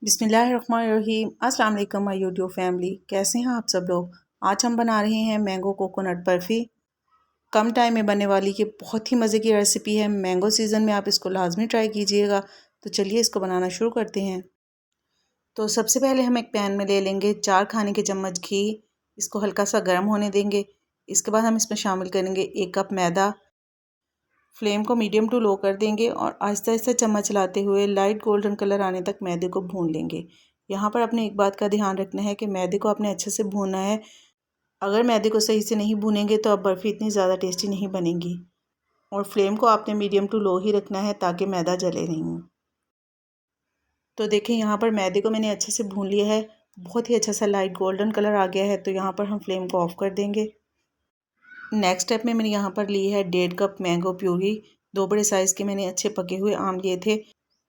बिस्मिल्लाहिर्रहमानिर्रहीम। अस्सलाम वालेकुम माय यूट्यूब फैमिली, कैसे हैं आप सब लोग। आज हम बना रहे हैं मैंगो कोकोनट बर्फ़ी। कम टाइम में बनने वाली ये बहुत ही मज़े की रेसिपी है। मैंगो सीज़न में आप इसको लाजमी ट्राई कीजिएगा। तो चलिए इसको बनाना शुरू करते हैं। तो सबसे पहले हम एक पैन में ले लेंगे 4 खाने के चम्मच घी। इसको हल्का सा गर्म होने देंगे। इसके बाद हम इसमें शामिल करेंगे 1 कप मैदा। फ्लेम को मीडियम टू लो कर देंगे और आहिस्ता आहिस्ता चम्मच चलाते हुए लाइट गोल्डन कलर आने तक मैदे को भून लेंगे। यहाँ पर अपने एक बात का ध्यान रखना है कि मैदे को आपने अच्छे से भूनना है। अगर मैदे को सही से नहीं भूनेंगे तो अब बर्फ़ी इतनी ज़्यादा टेस्टी नहीं बनेगी। और फ्लेम को आपने मीडियम टू लो ही रखना है ताकि मैदा जले नहीं। तो देखें यहाँ पर मैदे को मैंने अच्छे से भून लिया है। बहुत ही अच्छा सा लाइट गोल्डन कलर आ गया है। तो यहाँ पर हम फ्लेम को ऑफ़ कर देंगे। नेक्स्ट स्टेप में मैंने यहाँ पर ली है 1.5 कप मैंगो प्यूरी। 2 बड़े साइज़ के मैंने अच्छे पके हुए आम लिए थे।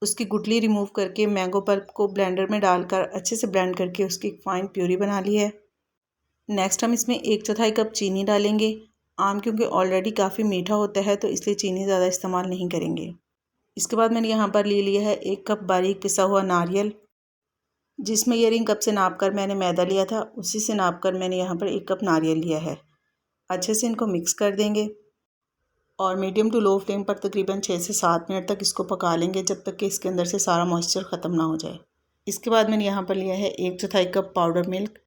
उसकी गुठली रिमूव करके मैंगो पल्प को ब्लेंडर में डालकर अच्छे से ब्लेंड करके उसकी फाइन प्यूरी बना ली है। नेक्स्ट हम इसमें 1/4 कप चीनी डालेंगे। आम क्योंकि ऑलरेडी काफ़ी मीठा होता है तो इसलिए चीनी ज़्यादा इस्तेमाल नहीं करेंगे। इसके बाद मैंने यहाँ पर ले लिया है 1 कप बारीक पिसा हुआ नारियल। जिस मेजरिंग कप से नाप कर मैंने मैदा लिया था उसी से नाप कर मैंने यहाँ पर 1 कप नारियल लिया है। अच्छे से इनको मिक्स कर देंगे और मीडियम टू लो फ्लेम पर तकरीबन 6 से 7 मिनट तक इसको पका लेंगे जब तक कि इसके अंदर से सारा मॉइस्चर ख़त्म ना हो जाए। इसके बाद मैंने यहाँ पर लिया है 1/4 cup powder milk.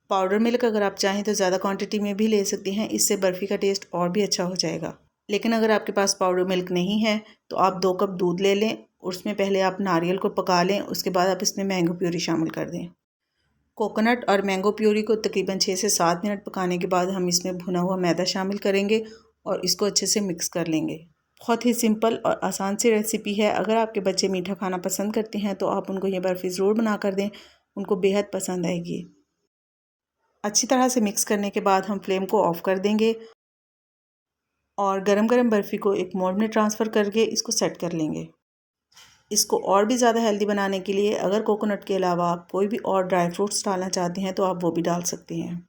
Powder milk अगर आप चाहें तो ज़्यादा क्वांटिटी में भी ले सकते हैं, इससे बर्फ़ी का टेस्ट और भी अच्छा हो जाएगा। लेकिन अगर आपके पास पाउडर मिल्क नहीं है तो आप 2 कप दूध ले लें। उसमें पहले आप नारियल को पका लें, उसके बाद आप इसमें मैंगो प्यूरी शामिल कर दें। कोकोनट और मैंगो प्यूरी को तकरीबन 6 से 7 मिनट पकाने के बाद हम इसमें भुना हुआ मैदा शामिल करेंगे और इसको अच्छे से मिक्स कर लेंगे। बहुत ही सिंपल और आसान सी रेसिपी है। अगर आपके बच्चे मीठा खाना पसंद करते हैं तो आप उनको ये बर्फ़ी ज़रूर बना कर दें, उनको बेहद पसंद आएगी। अच्छी तरह से मिक्स करने के बाद हम फ्लेम को ऑफ़ कर देंगे और गरम गरम बर्फ़ी को एक मोल्ड में ट्रांसफ़र करके इसको सेट कर लेंगे। इसको और भी ज़्यादा हेल्दी बनाने के लिए अगर कोकोनट के अलावा आप कोई भी और ड्राई फ्रूट्स डालना चाहते हैं तो आप वो भी डाल सकते हैं।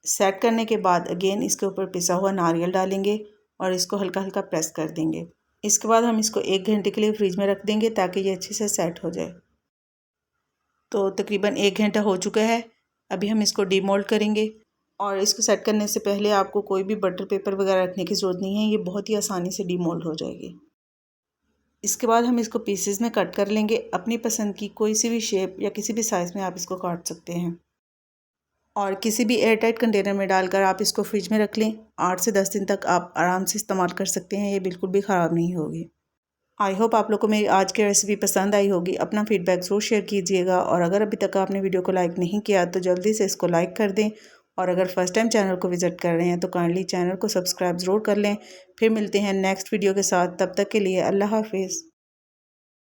सेट करने के बाद अगेन इसके ऊपर पिसा हुआ नारियल डालेंगे और इसको हल्का हल्का प्रेस कर देंगे। इसके बाद हम इसको 1 घंटे के लिए फ्रिज में रख देंगे ताकि ये अच्छे से सेट हो जाए। तो तकरीबन 1 घंटा हो चुका है। अभी हम इसको डीमोल्ड करेंगे और इसको सेट करने से पहले आपको कोई भी बटर पेपर वगैरह रखने की ज़रूरत नहीं है, ये बहुत ही आसानी से डीमोल्ड हो जाएगी। इसके बाद हम इसको पीसेस में कट कर लेंगे। अपनी पसंद की कोई सी भी शेप या किसी भी साइज़ में आप इसको काट सकते हैं और किसी भी एयर टाइट कंटेनर में डालकर आप इसको फ्रिज में रख लें। 8 से 10 दिन तक आप आराम से इस्तेमाल कर सकते हैं, ये बिल्कुल भी ख़राब नहीं होगी। आई होप आप लोग को मेरी आज की रेसिपी पसंद आई होगी। अपना फीडबैक ज़रूर शेयर कीजिएगा और अगर अभी तक आपने वीडियो को लाइक नहीं किया तो जल्दी से इसको लाइक कर दें और अगर फर्स्ट टाइम चैनल को विज़िट कर रहे हैं तो काइंडली चैनल को सब्सक्राइब ज़रूर कर लें। फिर मिलते हैं नेक्स्ट वीडियो के साथ, तब तक के लिए अल्लाह हाफिज़।